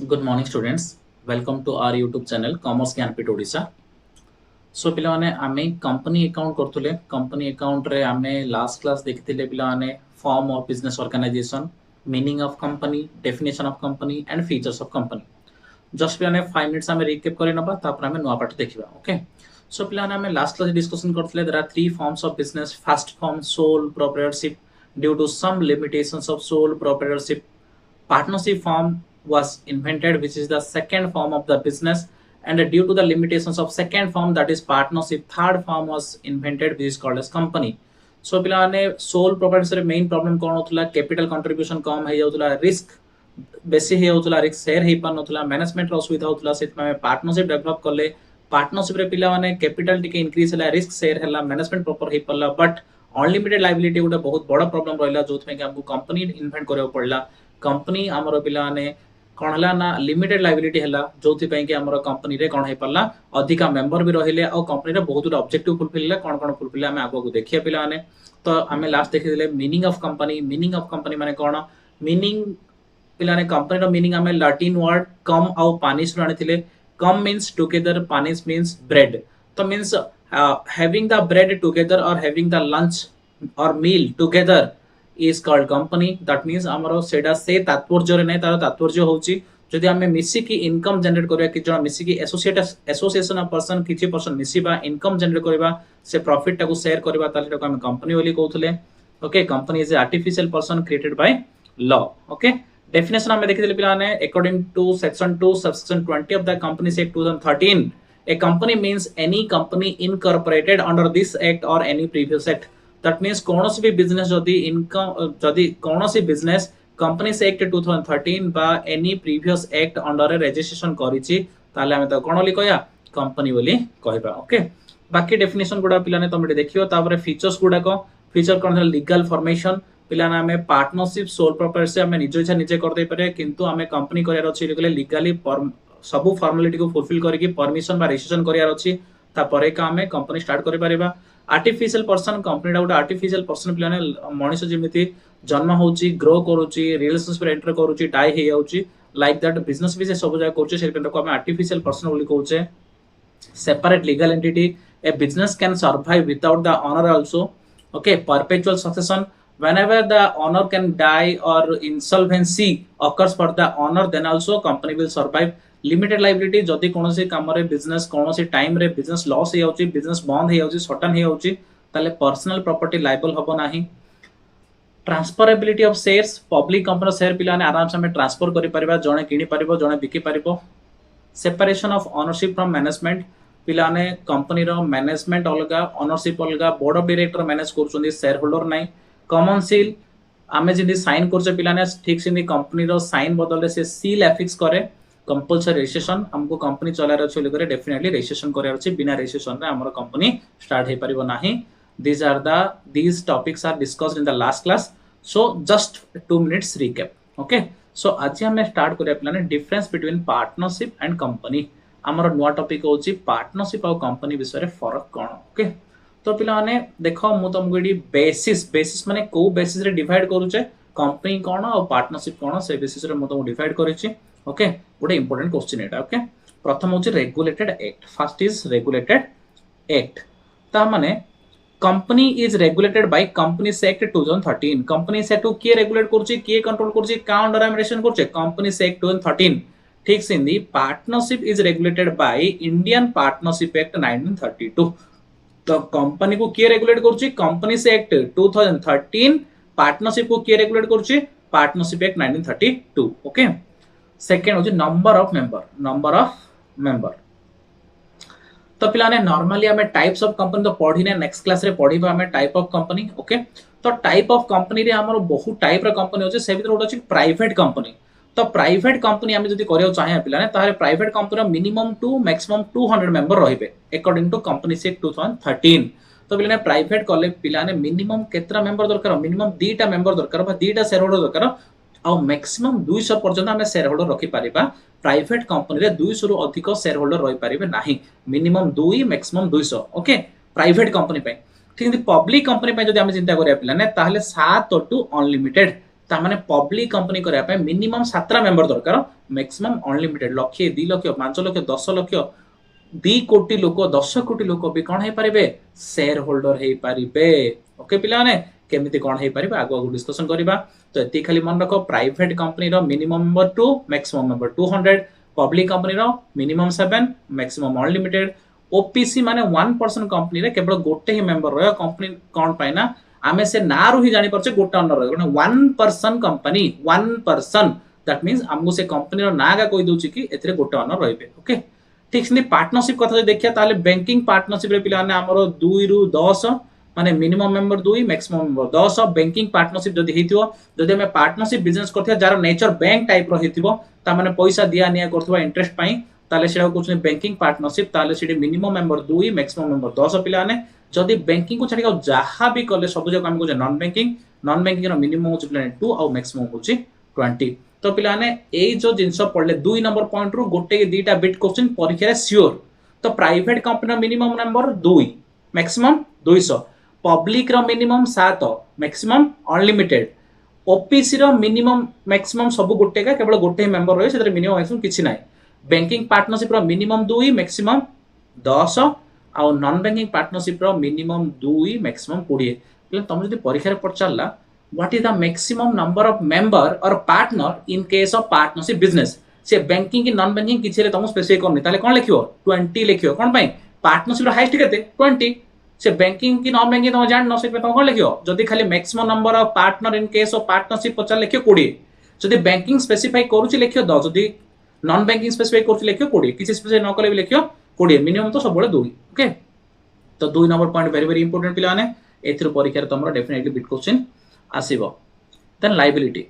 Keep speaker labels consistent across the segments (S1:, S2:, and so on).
S1: Good morning students. Welcome to our YouTube channel Commerce Canpit Odisha. So पिला माने आमे company account करथुले company account रे आमे लास्ट क्लास देखिथिले पिला माने form of business organisation, meaning of company, definition of company and features of company. Just पिला 5 मिनिट्स आमे रिकैप करि नबा तापर आमे नुवा पाठ देखिबा. ओके. सो पिला माने आमे लास्ट क्लास डिस्कशन करथुले there are three forms of business. First form sole proprietorship. Due to some limitations of sole proprietorship, partnership form was invented, which is the second form of the business, and due to the limitations of second form, that is partnership, third form was invented, which is called as company. So पिला माने sole proprietorship main problem कोन होतला, capital contribution कम हे जाउतला, risk बेसी हे जाउतला, risk share हे पान होतला, management रो असुविधा होतला. सेत में partnership develop करले. पार्टनरशिप रे पिला माने कैपिटल टिके इंक्रीज हला, रिस्क शेयर हला, मैनेजमेंट प्रॉपर हे पड़ला, बट अनलिमिटेड लायबिलिटी गोटे बहुत बड़ प्रॉब्लम रहला, जोथ में कि हमको कंपनी इन्वेंट करियो पड़ला. कंपनी आमर पिला माने कौन है ना लिमिटेड लायबिलिटी है, जो कि आमर कंपनी रे कौन हो पाला अधिका मेंबर भी रहिले और कंपनी रे बहुत ऑब्जेक्टिव फुलफिल कौन कौन फुलफिल आम आगो देखिए पिला माने. तो आम लास्ट देखिए meaning of company. Meaning of company माने कौन मीनिंग पिला ने कंपनी रो मीनिंग आम लैटिन वर्ड कम आउ पानिश रो आनिथिले. Come means together, पानिश means bread. तो means having the bread together और हैविंग द लंच और मील together is called company. That means हमरो सेडा से तात्पर्य रे नै, तार तात्पर्य होउची जदि हमें मिसी की इनकम जनरेट करबा, कि जण मिसी की एसोसिएशन ऑफ पर्सन किछि पर्सन मिसिबा इनकम जनरेट करबा, से प्रॉफिट टाको शेयर करबा, ताले टाको हम कंपनी बोली कहउथले. Okay. Company is a artificial person created by law. Okay. Definition हमें देखिथिले पिला ने according to section 2 subsection 20 of the companies act 2013, a company means any company incorporated under this act or any previous act. That means कौन भी business जदि income जदि कौन सी business companies act 2013 बा any previous act under registration करिछि, ताले हम त कोन बोली कहया कंपनी बोली कहबा. ओके. बाकी डेफिनेशन गुडा पिला ने तमे देखियो. तापर फीचर्स गुडा को फीचर कोन लीगल फॉर्मेशन. पिला ना हमें पार्टनरशिप सोल प्रोप्राइटरशिप हमें निज इच्छा निजे कर दे पारे, किंतु हमें कंपनी करियार अछि लीगली सब फॉर्मालिटी को फुलफिल करके परमिशन बा रजिस्ट्रेशन करियार अछि, तापरे का हमें कंपनी स्टार्ट करि परिबा. आर्टिफिशियल पर्सन कंपनी गोटे आर्टिफिशियल पर्सन पिलाने मनीष जमी जन्म होची, ग्रो करूची, रिलेशनशिप एंटर करूची, डाई हे जाउची, लाइक दैट बिजनेस भी से सब जगह करूचे, से को हम आर्टिफिशियल पर्सन बोली कहूचे. Separate legal entity. A business can survive without the owner also. Okay. Perpetual succession. whenever the owner can die or insolvency occurs for the owner, then also company will survive. Limited liability. जदि कौन सी काम रे business कौन सी time रे business loss हे जाउची, business बंद हे जाउची, Sutton हे जाउची, ताले पर्सनल प्रॉपर्टी लायबल हबो नाही. Transferability of shares. Public company share पिला ने आराम से हमें ट्रांसफर करि परिबा, जणे किनि परिबो, जणे बिकि परिबो. Separation of ownership from management. पिला ने कंपनी रो मैनेजमेंट अलगा, ओनरशिप अलगा, बोर्ड ऑफ डायरेक्टर मैनेज करछुंदी, शेयर होल्डर नाही. Common seal. आमे जिंदी साइन करछे पिला ने ठीक सिंदी कंपनी रो साइन बदले से सील एफिक्स करे. Compulsory registration. हमको कंपनी चलार अछि लेकर डेफिनेटली रजिस्ट्रेशन करियार अछि. बिना रजिस्ट्रेशन रे हमर कंपनी स्टार्ट हे परिबो नाही. these topics are discussed in the last class, so just 2 minutes recap. okay. so आज हम स्टार्ट करिया plan difference between partnership and company. हमर नुवा टॉपिक होछि पार्टनरशिप और कंपनी विषय रे फरक कोन. ओके. तो पिला माने देखो मु तुमको एडी बेसिस माने को बेसिस रे डिवाइड करूचे, कंपनी कोन और पार्टनरशिप कोन, से बेसिस रे मु तुमको डिवाइड करिछि. ओके. गोटे इंपोर्टेंट क्वेश्चन एटा. ओके. प्रथम होछि regulated act. First is regulated act. ता माने company is regulated by companies act 2013. Companies act के रेगुलेट करछि, के कंट्रोल करछि, का अंडर एडमिनिस्ट्रेशन करछि, कंपनीज एक्ट 2013. ठीक सिंदी partnership is regulated by Indian partnership act 1932. तो कंपनी को के रेगुलेट करछि, कंपनीज एक्ट 2013. पार्टनरशिप को के रेगुलेट करछि, पार्टनरशिप एक्ट 1932. ओके. सेकेंड होछि नंबर ऑफ मेंबर. तो पिलाने नॉर्मली हमें टाइप्स ऑफ कंपनी तो पढ़ी नेक्स्ट क्लास रे पढ़ीबा हमें टाइप ऑफ कंपनी. ओके. तो टाइप ऑफ कंपनी रे हमर बहुत टाइप रे कंपनी होचे, से भीतर होछि प्राइवेट कंपनी. तो प्राइवेट कंपनी हमें जदि करियो चाहे पिलाने, तारे private company minimum 2 maximum 200 member रहिबे अकॉर्डिंग टू कंपनी से 2013. तो पिलाने प्राइवेट कॉले पिलाने मिनिमम केतरा मेंबर दरकार, मिनिमम 2टा मेंबर दरकार बा 2टा शेयर होल्डर दरकार, और मैक्सिमम 200 पर्यंत आम शेयर होल्डर रखी पारिबा. प्राइवेट कंपनी रे 200 रु अधिक शेयर होल्डर रही पारिबे नाही. Minimum 2 maximum 200. Okay. Private company पे. ठीक है. पब्लिक कंपनी पे जदि हम चिंता करिया पिलाने, ताहले 7 टू अनलिमिटेड तामाने पब्लिक कंपनी करिया पे मिनिमम 7 मेंबर दरकार मैक्सिमम अनलिमिटेड लक्षे 2 लक्ष 5 लक्ष 10 लक्ष 2 कोटी लोक 10 कोटी लोक भी कौन है पारिबे शेयर होल्डर है पारिबे ओके पिला ने केमिति कौन है पारिबे आगो डिस्कशन करिबा तो एति खाली मन रखो प्राइवेट कंपनी रो minimum member 2 maximum member 200 public company रो मिनिमम 7 मैक्सिमम अनलिमिटेड ओपीसी माने 1% कंपनी रे केवल गोटे ही मेंबर रह कंपनी कौन पाइना आमे से ना रु ही जानि परछे गोटे ओनर रह 1% कंपनी 1% दैट मींस हमगु से कंपनी रो नागा कोइ दोछि कि एतरे गोटे ओनर रहबे ओके ठीक से पार्टनरशिप कथा जो देखिया ताले बैंकिंग पार्टनरशिप रे पिला ने हमरो 2 रु 10 माने minimum member 2 maximum member 10 banking partnership जदी हेतिबो जदी हमें पार्टनरशिप बिजनेस करथिया जार नेचर बैंक टाइप रो हेतिबो ता माने पैसा दिया निया करथबा इंटरेस्ट पाई ताले सेडा कुछ बैंकिंग पार्टनरशिप ताले सेडी मिनिमम मेंबर 2 मैक्सिमम मेंबर 10 पिला ने जदी बैंकिंग को छाडी जहा भी करले सब जक हम को नॉन बैंकिंग रो मिनिमम होची पिला 2 और मैक्सिमम होची 20 तो पिला ने ए जो जिंस पढ़ले 2 नंबर पॉइंट रु गोटे दीटा बिट क्वेश्चन परीक्षा रे श्योर तो private company minimum number 2 maximum 200 public रो मिनिमम 7 मैक्सिमम अनलिमिटेड ओपीसी रो मिनिमम मैक्सिमम सब गोटे का केवल गोटे मेंबर रहे सेतरे मिनिमम मैक्सिमम किछि नाही बैंकिंग पार्टनरशिप रो मिनिमम 2 मैक्सिमम 10 और नॉन बैंकिंग पार्टनरशिप रो मिनिमम 2 मैक्सिमम 20 तुम जदि परीक्षा रे पचारला what is the maximum number of member or partner in case of partnership business से बैंकिंग की नॉन बैंकिंग किछि रे तुम स्पेसिफाई करनी ताले कोन लिखियो 20 लिखियो कोन पई पार्टनरशिप रो हाईएस्ट केते 20 से बैंकिंग की नॉन बैंकिंग तुम जान न से तुम कोन लिखियो जदी खाली maximum number of partner in case of partnership पचार लिखियो 20 जदी बैंकिंग स्पेसिफाई करूछि लिखियो 10 जदी नॉन बैंकिंग स्पेसिफाई करूछि लिखियो 20 किछि स्पेसिफाई न करे भी लिखियो 20 मिनिमम तो सब बळे 2 ओके तो 2 number point very very important पिला ने एथिरो परीक्षा रे तुमरो डेफिनेटली बिट क्वेश्चन आसीबो then liability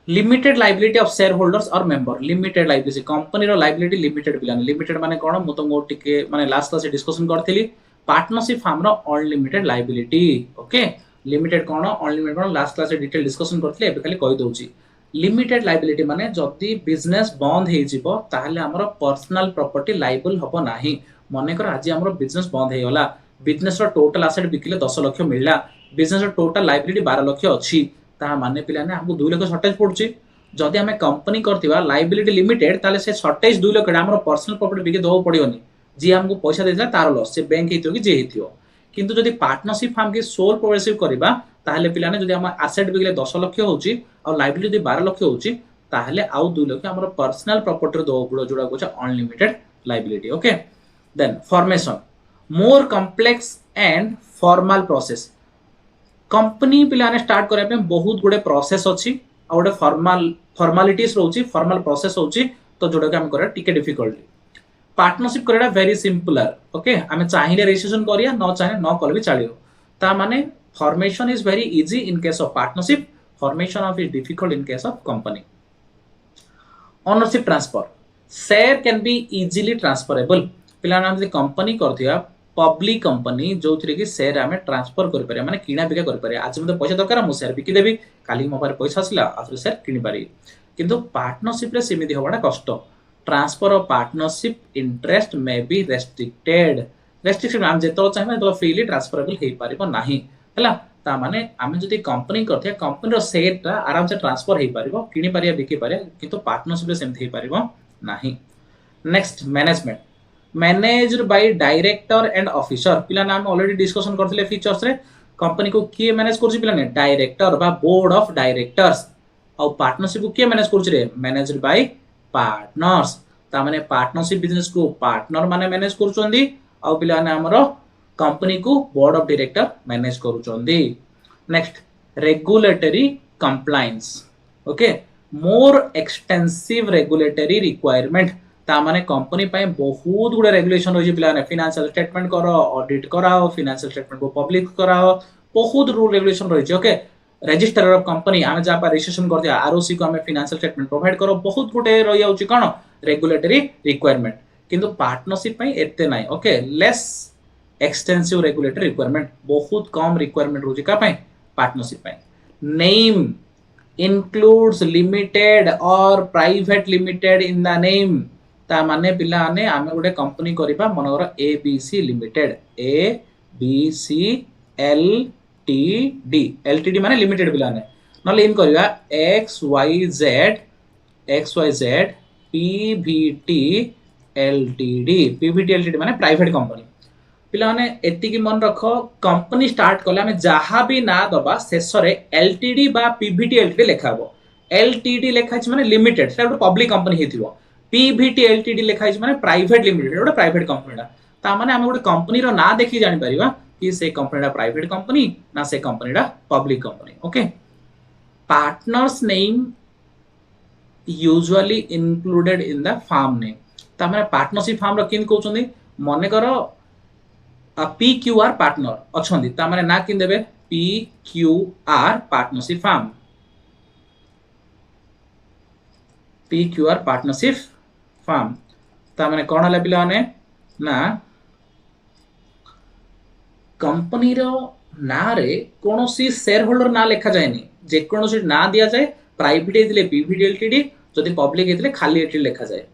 S1: limited liability of shareholders और मेंबर लिमिटेड लायबिलिटी कंपनी रो लायबिलिटी लिमिटेड पिलाने लिमिटेड माने कोन मु तो टिके माने लास्ट क्लास डिस्कशन करथिली पार्टनरशिप फार्म रो अनलिमिटेड लायबिलिटी ओके लिमिटेड कोन अनलिमिटेड कोन लास्ट क्लास डिटेल डिस्कशन करथिले एबे खाली कहि दोछि लिमिटेड लायबिलिटी माने जदी बिजनेस बंद हे जिवो ताहले हमरो पर्सनल प्रॉपर्टी लायबल हबो नाही मने कर आज हमरो बिजनेस बंद हे होला बिजनेस रो टोटल एसेट बिकिले 10 लाख मिलला बिजनेस रो टोटल लायबिलिटी 12 लाख अछि ता माने पिला ने हमको 2 लाख शॉर्टेज पड़छि जदी हमें कंपनी करथिबा लायबिलिटी लिमिटेड ताले से शॉर्टेज 2 लाख हमरो पर्सनल प्रॉपर्टी बिके दो पड़ियोनी जी हमको पैसा देला तार लॉस से बैंक हेतियो कि जे हेतियो किंतु जदी पार्टनरशिप फार्म के सोल प्रोग्रेसिव करबा ताहले पिला ने जदी हम एसेट बिकिले 10 लाख होछि और लायबिलिटी 12 लाख होछि ताहले आउ 2 लाख हमरो पर्सनल प्रॉपर्टी रो दो जोड़ा को unlimited liability okay then formation more complex and formal process company पिलाने स्टार्ट करे पे बहुत गुडे प्रोसेस अछि आ गुडे फॉर्मालिटीज रहउछि फॉर्मल प्रोसेस होछि तो जोडा के हम करे टिके डिफिकल्टी पार्टनरशिप करेडा वेरी सिंपलर ओके हमें चाहिए रजिस्ट्रेशन करिया न चाहिए न कर भी चलियो ता माने formation is very easy in case of partnership formation of is difficult in case of company ownership transfer share can be easily transferable पिलाना हम कंपनी करथिया पब्लिक कंपनी जो थ्री की शेयर हमें ट्रांसफर कर पारे माने किना बिका कर पारे आज मते पैसा दरकार मु शेयर बिकी देबी काली मो पारे पैसा आसला आज शेयर किनि पारी किंतु पार्टनरशिप रे सिमिति होबाडा कष्ट transfer of partnership interest may be restricted restriction हम जेतो चाहे तो फ्रीली ट्रांसफरेबल हे पारिबो नाही हला ता माने हम जदी कंपनी करथिया कंपनी रो शेयर ता आराम से ट्रांसफर हे पारिबो किनि पारिया बिकी पारिया किंतु पार्टनरशिप रे सेमथि हे पारिबो नाही next management managed by director and officer पिला नाम ऑलरेडी डिस्कशन करथिले फीचर्स रे कंपनी को किए मैनेज करछि पिला ने डायरेक्टर बा बोर्ड ऑफ डायरेक्टर्स और पार्टनरशिप को किए मैनेज करछि रे मैनेज्ड बाय पार्टनर्स ता माने पार्टनरशिप बिजनेस को पार्टनर माने मैनेज करछोंदी और पिला ने हमरो कंपनी को बोर्ड ऑफ डायरेक्टर मैनेज करछोंदी next regulatory compliance okay more extensive regulatory requirement ता माने कंपनी पाए बहुत गुडे रेगुलेशन होई पिला ने फाइनेंशियल स्टेटमेंट करो ऑडिट कराओ फाइनेंशियल स्टेटमेंट को पब्लिक कराओ बहुत रूल रेगुलेशन रही ओके रजिस्टर ऑफ कंपनी आमे जा पर रजिस्ट्रेशन कर दिया आरओसी को हमें फाइनेंशियल स्टेटमेंट प्रोवाइड करो बहुत गुडे रही जाउची कोन रेगुलेटरी रिक्वायरमेंट किंतु पार्टनरशिप पाए एते नाही okay less extensive regulatory requirement बहुत कम रिक्वायरमेंट होची का पाए पार्टनरशिप पाए name includes limited or private limited in the name ता माने पिला ने आमे गोटे कंपनी करिबा मनगर ABC limited ABC L LTD माने लिमिटेड पिलाने नले इन करबा XYZ पीवीटी एलटीडी माने प्राइवेट कंपनी पिला माने एतिकी मन रख कंपनी स्टार्ट कले आमे जहा भी ना दबा शेष रे एलटीडी बा पीवीटी एलटीडी लेखाबो एलटीडी लेखा छि माने लिमिटेड सेटा ଗୋଟେ पब्लिक कंपनी हेतिबो पीवीटी एलटीडी लेखा छि माने प्राइवेट लिमिटेड ଗୋଟେ प्राइवेट कंपनी ता माने आमे ଗୋଟେ कंपनी रो ना देखि जानि परिबा कि से कंपनीटा प्राइवेट कंपनी ना से कंपनीटा public company okay partners name usually included in the firm name ता माने पार्टनरशिप फार्म रो किन कहउछन्दी मने करो PQR पार्टनर अछन्दी ता माने ना किन देबे PQR partnership firm PQR partnership firm ता माने कोन हला पिला माने ना कंपनी रो ना रे कोनोसी शेयर होल्डर ना लेखा जायनी जे कोनोसी ना दिया जाय प्राइवेट हेतिले पीवीटी एलटीडी जदि पब्लिक हेतिले खाली एलटीडी लेखा जाय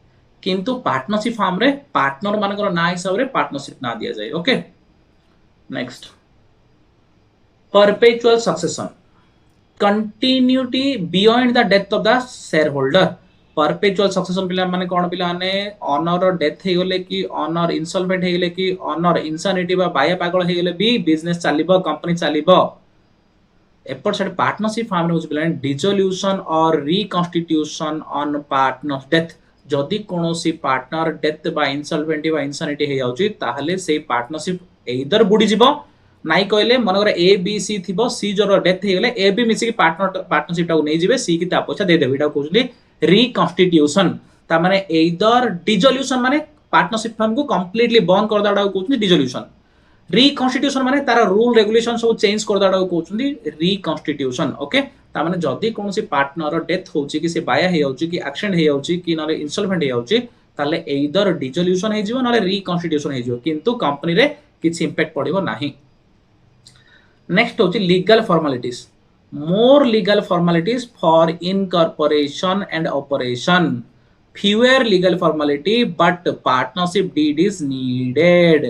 S1: किंतु पार्टनरशिप फार्म रे पार्टनर मानकर ना हिसाब रे पार्टनरशिप ना दिया जाय okay next perpetual succession continuity beyond the death of the share holder perpetual succession पिला माने कोन पिला माने ऑनर डेथ हे गेले कि ऑनर इंसॉल्वेंट हे गेले कि ऑनर इंसानिटी बा बाया पागल हे गेले भी बिजनेस चलीबो कंपनी चलीबो एपर साइड पार्टनरशिप फार्म रे होछ पिला डिसोल्यूशन और रिकन्स्टिट्यूशन ऑन पार्टनर डेथ जदि कोनोसी पार्टनर डेथ बा इंसॉल्वेंट बा इंसानिटी हे जाउची ताहले से पार्टनरशिप एदर बुडी जिवो नाइ कहले मनकर ए बी सी थिबो सी जोर डेथ हे गेले ए बी मिसी कि पार्टनरशिप टा नै जिवे सी कि ता पैसा दे देबे एटा कहउली रिकन्स्टिट्यूशन ता माने एदर डिसोल्यूशन माने पार्टनरशिप फर्म को कंप्लीटली बंद कर दाडा कहउली डिसोल्यूशन रिकन्स्टिट्यूशन माने तारा रूल रेगुलेशन सब चेंज कर दाडा कहउली रिकन्स्टिट्यूशन ओके ता माने जदी कोनोसी पार्टनर डेथ होउची कि से बाया हे जाउची कि एक्सीडेंट हे जाउची कि नले इंसॉल्वेंट हे जाउची ताले एदर डिसोल्यूशन हे जिवो नले रिकन्स्टिट्यूशन हे जिवो किंतु कंपनी रे किछि इंपैक्ट पड़िबो नाही नेक्स्ट होची legal formalities more legal formalities for incorporation and operation fewer legal formality but partnership deed is needed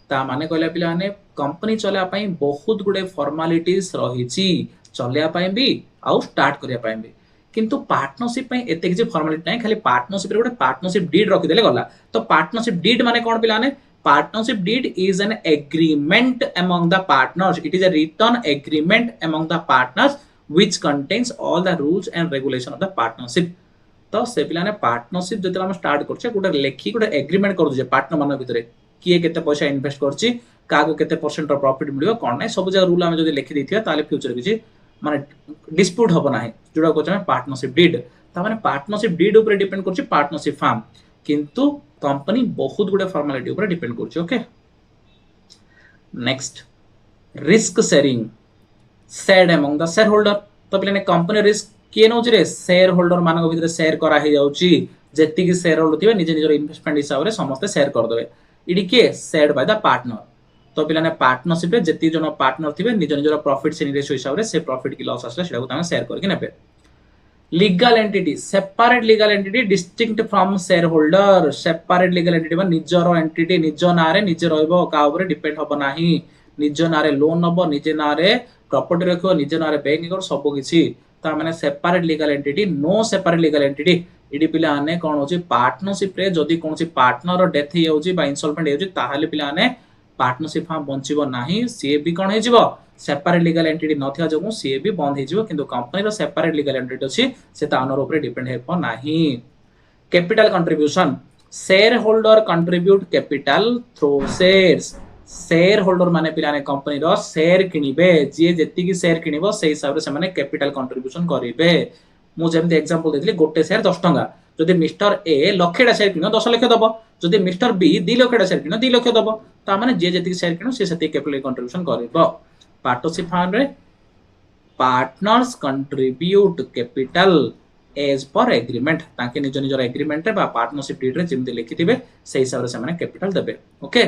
S1: ता माने कहले पिला माने कंपनी चला पई बहुत गुडे फॉर्मेलिटीज रहिछि चलिया पई भी आउ स्टार्ट करिया पई भी किंतु पार्टनरशिप पई एते कि फॉर्मेलिटी नै खाली पार्टनरशिप रे गुडे पार्टनरशिप डीड रखि देले गला तो पार्टनरशिप डीड माने कोन पिला माने partnership deed is an agreement among the partners it is a written agreement among the partners which contains all the rules and regulation of the partnership तो से पिला ने पार्टनरशिप जते हम स्टार्ट करछे गोटे लेखि गोटे एग्रीमेंट कर जे पार्टनर मान भितरे किए केते पैसा इन्वेस्ट करछि काको केते परसेंट प्रॉफिट मिलियो कोन नै सब जगह रूल हम जदी लेखि दैथिया ताले फ्यूचर किछि माने डिस्प्यूट होबो नाही जोडा कोछ पार्टनरशिप डीड ता माने पार्टनरशिप डीड ऊपर डिपेंड करछि पार्टनरशिप फार्म किंतु कंपनी बहुत गुडे फॉर्मेलिटी ऊपर डिपेंड करछि okay next risk sharing shared among the share holder तो पिले ने कंपनी रिस्क के नोच रे शेयर होल्डर मानक भितर शेयर करा हे जाउची जेति कि शेयर होल्डर थिबे निजे निजर इन्वेस्टमेंट हिसाब रे समस्त शेयर कर देबे इडी के शेयर्ड बाय द पार्टनर तो पिले ने पार्टनरशिप रे जेति जन पार्टनर थिबे निजे निजर प्रॉफिट शेयरिंग रेशियो हिसाब रे से प्रॉफिट की लॉस आसे सेटा को तामे शेयर करके नेबे legal entity separate legal entity distinct from share holder separate legal entity बा निजर एंटिटी निज नारे निजे रहइबो का ऊपर डिपेंड होबो नाही निज नारे लोन नबो निजे नारे प्रॉपर्टी रखो निजे नारे बैंक कर सब किछि ता माने separate legal entity no separate legal entity इडी पिला आने कोन होची पार्टनरशिप रे जदी कोनसी पार्टनर डेथ हे होची बा इंसॉल्वेंट हे होची ताहाले पिला आने पार्टनरशिप फार्म बंचिबो नाही सी भी कोन हे जिवो सेपरेट लीगल एंटिटी नथिया जगु सी भी बंद हे जिवो किंतु कंपनी रो सेपरेट लीगल एंटिटी अछि से ता अनर ऊपर डिपेंड हेपो नाही capital contribution share holder contribute capital through shares share holder माने पिलाने कंपनी रो शेयर किनिबे जे जेति की शेयर किनिबो से हिसाब रे से माने कैपिटल कंट्रीब्यूशन करिवे मु जेमते एग्जांपल देतली गोटे शेयर 10 टंका जदि मिस्टर ए लक्षेटा शेयर किनो 10 लाख दबो जदि मिस्टर बी 2 लाखटा शेयर किनो 2 लाख दबो ता माने जे जेति की शेयर किनो से सेति कैपिटल कंट्रीब्यूशन करिवो पार्टनरशिप फार्म रे partners contribute capital as per agreement ताके निज निजर एग्रीमेंट रे बा पार्टनरशिप डीड रे जेमते लिखिथिबे से हिसाब रे से माने कैपिटल देबे ओके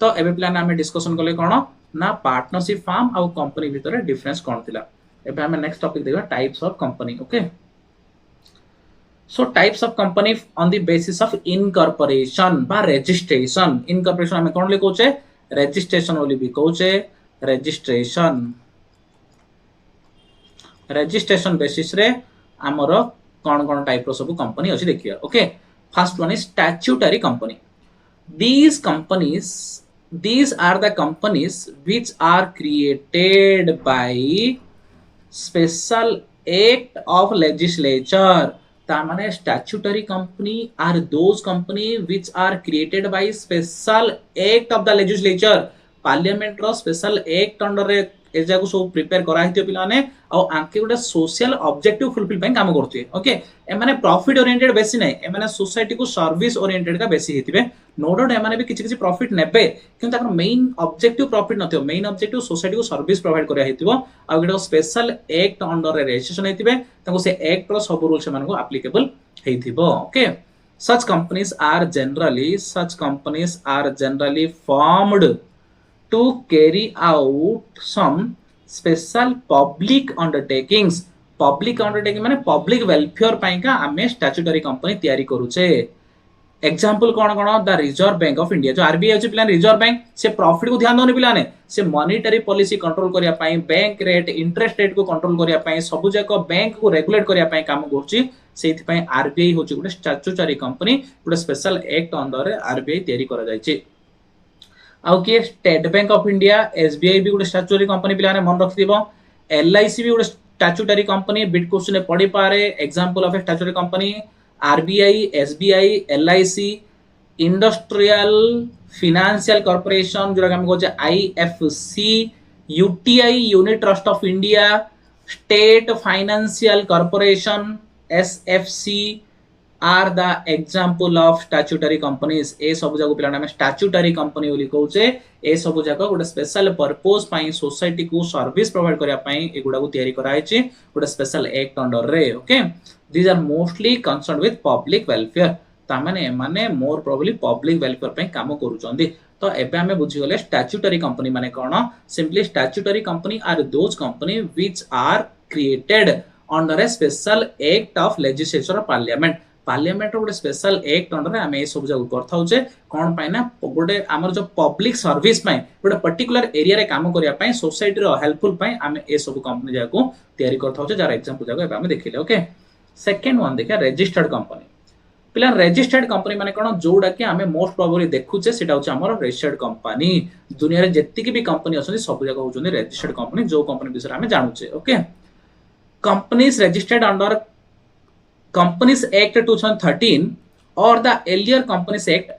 S1: तो एबे प्लान आमे डिस्कशन करले कोन ना पार्टनरशिप फार्म आ कंपनी भीतर डिफरेंस कोन थिला एबे आमे नेक्स्ट टॉपिक देखबा types of company okay so types of company on the basis of incorporation बा रजिस्ट्रेशन इनकॉर्पोरेशन आमे कोन ले कहूचे रजिस्ट्रेशन ओली भी कहूचे रजिस्ट्रेशन रजिस्ट्रेशन बेसिस रे आमर कौन कौन टाइप रो सब कंपनी अच्छी देखिए। Okay, first one is statutory company. These companies, these are the companies which are created by special act of legislature। तारमाने statutory company are those company which are created by special act of the legislature। Parliament रो special act under रे ए जाको सब prepare करा हिथियो पिलाने आ आंके गोटे social objective fulfil पई काम करथि। ओके, ए माने प्रॉफिट ओरिएंटेड बेसी नै, ए माने सोसाइटी को सर्विस ओरिएंटेड का बेसी हिथिबे। नो डाउट ए माने भी किछि किछि प्रॉफिट नेबे, किंतु ताकर मेन ऑब्जेक्टिव प्रॉफिट नथियो। मेन ऑब्जेक्टिव सोसाइटी को सर्विस प्रोवाइड करिया हिथिबो आ गोटे स्पेशल एक्ट अंडर रे रजिस्ट्रेशन हिथिबे, ताको से एक्ट रो सब रूल से मानको एप्लीकेबल हिथिबो। Okay, such companies are generally formed to carry out some special public undertakings। public undertaking माने public welfare पाई का आमे statutory company तैयारी करूचे। एग्जांपल कौन कौन? The reserve bank of India, जो आरबीआई अछि पिलाने रिजर्व बैंक, से प्रॉफिट को ध्यान दोने पिलाने, से मॉनेटरी पॉलिसी कंट्रोल करिया पाई, बैंक रेट इंटरेस्ट रेट को कंट्रोल करिया पाई, सब जाको बैंक को रेगुलेट करिया पाई काम करछि। सेति पाई आरबीआई होछि गुटे स्टैट्यूटरी कंपनी, गुटे स्पेशल एक्ट अंडर रे आरबीआई तैयारी करा जायछि। आउ के state bank of India, SBI भी गोटे स्टैट्यूटरी कंपनी पिलाने मन रखिदिबो। एलआईसी भी गोटे स्टैट्यूटरी कंपनी, बिट क्वेश्चन ने पढ़ी पारे। Example of a statutory company RBI, SBI, LIC, industrial financial corporation जो हम कहजे IFC, UTI unit trust of India, state financial corporation SFC are the example of statutory companies. ए सब जाको पिलाने हम स्टैट्यूटरी कंपनी बोली कहउचे। ए सब जाको गोटे स्पेशल पर्पस पई सोसाइटी को सर्विस प्रोवाइड करिया पई एगुडा को तयारी करा आइछि गोटे स्पेशल एक्ट अंडर रे। Okay, these are mostly concerned with public welfare। तामाने माने मोर प्रोबब्ली पब्लिक वेलफेयर पे काम करूचंदी। तो एबे हमें बुझी गले स्टैट्यूटरी कंपनी माने कोन? Simply statutory company are those company which are created under a special act of legislature parliament. Parliament रो गोटे स्पेशल एक्ट अंडर रे हमें ए सब जागु करथा होचे कोन पाई ना गोटे हमर जो पब्लिक सर्विस पाई गोटे पर्टिकुलर एरिया रे काम करिया पाई सोसाइटी रो हेल्पफुल पाई हमें ए सब कंपनी जागु तयारी करथा होचे, जार एग्जांपल जागु एबे हमें देखिले। ओके, सेकंड वन देखा रजिस्टर्ड कंपनी। पिला रजिस्टर्ड कंपनी माने कोन? जोडा के हमें मोस्ट प्रोबेबली देखुचे सेटा होचे हमर रजिस्टर्ड कंपनी। दुनिया रे जत्ती की भी कंपनी अछन सब जगह होचोनी रजिस्टर्ड कंपनी, जो कंपनी विषय हमें जानुचे। Okay, companies registered under companies act 2013 और the earlier companies act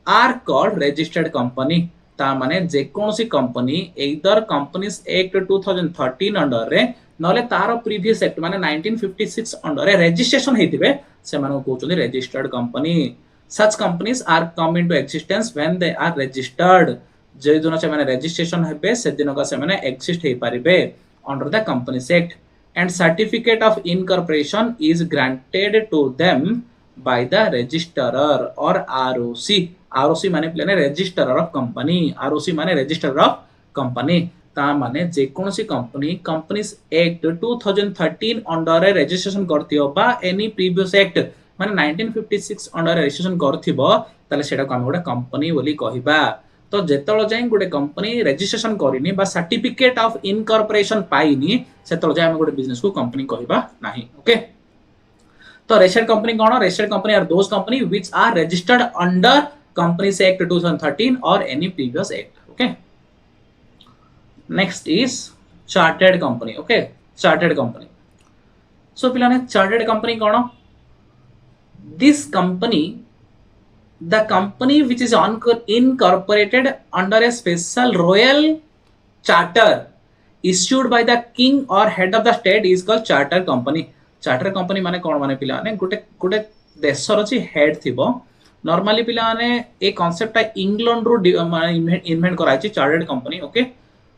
S1: are called registered company. ता माने जे कोनसी company either companies act 2013 under रे नले तार प्रीवियस एक्ट माने 1956 अंडर रे रजिस्ट्रेशन हेतिबे से माने कहउचोनी registered company. Such companies are come into existence when they are registered. जे दिन से माने रजिस्ट्रेशन हेबे से दिन का से माने एक्जिस्ट हे पारिबे under the companies act and certificate of incorporation is granted to them by the registrar और आरओसी। आरओसी माने प्लेने रजिस्ट्रार ऑफ कंपनी, आरओसी माने रजिस्ट्रार ऑफ कंपनी। ता माने जे कोनसी कंपनी कंपनीज एक्ट 2013 अंडर रे रजिस्ट्रेशन करथियो बा एनी प्रीवियस एक्ट माने 1956 अंडर रे रजिस्ट्रेशन करथिबो ताले सेटा को हम गोटे कंपनी बोली कहिबा। तो जेतळ जाय गोटे कंपनी रजिस्ट्रेशन करिनी बा सर्टिफिकेट ऑफ इनकॉर्पोरेशन पाइनी सेतळ जाय हम गोटे बिजनेस को कंपनी कहिबा नाही। ओके, तो रजिस्टर्ड कंपनी कोन? Registered company are those company which are registered under companies act 2013 और any previous act. Okay, next is chartered company। okay, chartered company, so पिलाने chartered company cone? this company, the company which is incorporated under a special royal charter issued by the king or head of the state is called charter company। charter company माने कोन? माने पिलाने गोटे गोटे देशर अछि head थिबो। Normally पिलाने ए concept England रो invent कराइछि chartered company. Okay,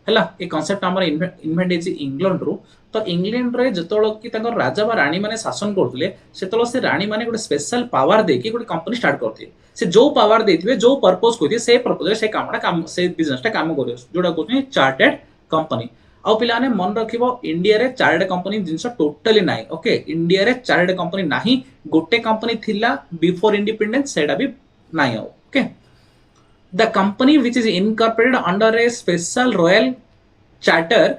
S1: हला ए कांसेप्ट हमर इन्वेंट हेछि इंग्लैंड रो। तो इंग्लैंड रे जतोळ कि तंकर राजा बा रानी माने शासन करथले सेतोळ से रानी माने गोटे स्पेशल पावर देकी गोटे कंपनी स्टार्ट करथि। से जो पावर देथिबे जो पर्पस कोथि से पर्पस से कामडा काम से बिजनेसटा काम करियो जोडा कोथि चार्टर्ड कंपनी। आ पिलाने मन रखिबो इंडिया रे चार्टर्ड कंपनी जिंस टोटली नाही। ओके, इंडिया रे चार्टर्ड कंपनी नाही, गोटे कंपनी थिला बिफोर इंडिपेंडेंस सेटा भी नाही। Okay, the company which is incorporated under a special royal charter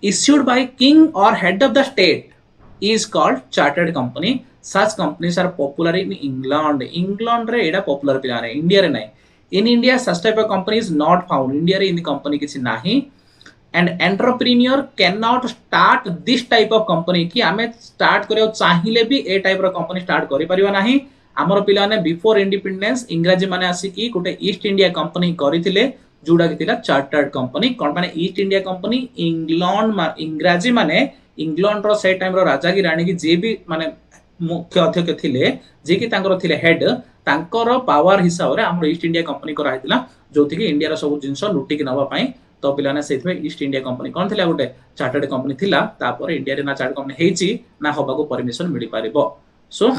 S1: issued by king or head of the state is called chartered company. Such companies are popular in England. England रे एटा popular पिला रे, India रे नहीं. In India such type of company is not found. India रे इन company किसी नहीं. And entrepreneur cannot start this type of company कि आमे start करियो चाहिए भी ए type रो company start करि परिबा नहीं. हमर पिला ने before independence इंग्रजी माने आसी कि गोटे ईस्ट इंडिया कंपनी करिथिले जोडा कि चार्टर्ड कंपनी कोन माने ईस्ट इंडिया कंपनी इंग्लैंड इंग्रजी माने इंग्लैंड रो से टाइम रो राजा की रानी की जे भी माने मुख्य अध्यक्ष थिले जे कि तांकर थिले हेड तांकर पावर हिसाब रे हमर ईस्ट इंडिया कंपनी को राहितला जोथि कि इंडिया रो सब जिंस लुटी के नबा पई तो पिलाने सेथबे ईस्ट इंडिया कंपनी कोन थिला गोटे चार्टर्ड कंपनी थिला तापर इंडिया रे ना चार्टर्ड कंपनी हेची ना होबा को परमिशन मिली पारिबो सो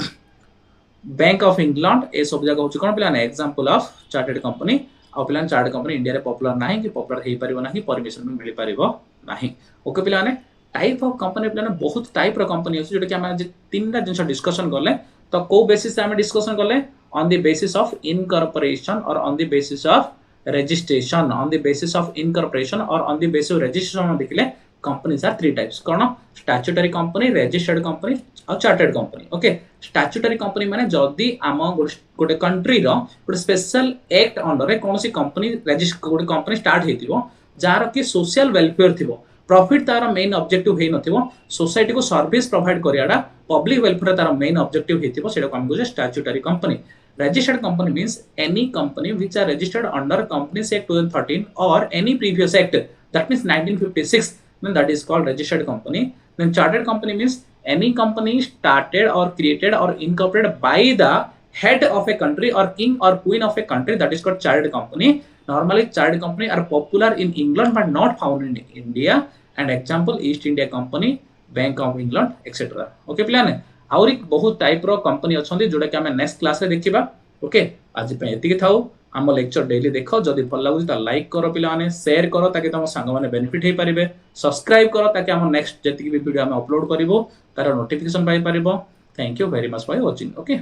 S1: बैंक ऑफ इंग्लैंड ए सब जगह होची कोन पिलाने एग्जांपल ऑफ चार्टर्ड कंपनी आ पिलाने चार्टर्ड कंपनी इंडिया रे पॉपुलर नाही कि पॉपुलर हेई परिबो नाही परमिशन भी मिली पारिबो नाही ओके पिलाने टाइप ऑफ कंपनी पिलाने बहुत टाइप रो कंपनी अछि जोटा कि हम तीनटा जिंस डिस्कशन करले तो को बेसिस से हम डिस्कशन करले on the basis of incorporation और on the basis of registration. On the basis of incorporation or on the basis of registration देखले companies are three types कौन statutory company, registered company और chartered company. Okay, statutory company माने जदी आम गोटे country रो गोटे special act under रे कोनसी कंपनी रजिस्टर गोटे कंपनी स्टार्ट हेतिबो जार कि सोशल वेलफेयर थिबो प्रॉफिट तार मेन ऑब्जेक्टिव हे नथिबो सोसाइटी को सर्विस प्रोवाइड करियाडा पब्लिक वेलफेयर तार मेन ऑब्जेक्टिव हेतिबो सेटा हम कहू statutory company. Registered company means any company which are registered under Companies Act 2013 or any previous act, that means 1956, then that is called registered company. Then chartered company means any company started or created or incorporated by the head of a country or king or queen of a country, that is called chartered company. Normally chartered company are popular in England but not found in India, and example East India Company, Bank of England, etc. Okay plan आउरी बहुत type रो company अछंती जोटा कि हमें next class रे देखिबा. Okay आज पे एतिके थाउ हम लेक्चर डेली देखो जदी भल लागु त लाइक करो पिला माने शेयर करो ताकि तम संग माने बेनिफिट हे परिबे सब्सक्राइब करो ताकि हम नेक्स्ट जति भी वीडियो हम अपलोड करिवो तार नोटिफिकेशन पाई परिबो. Thank you very much for watching. Okay.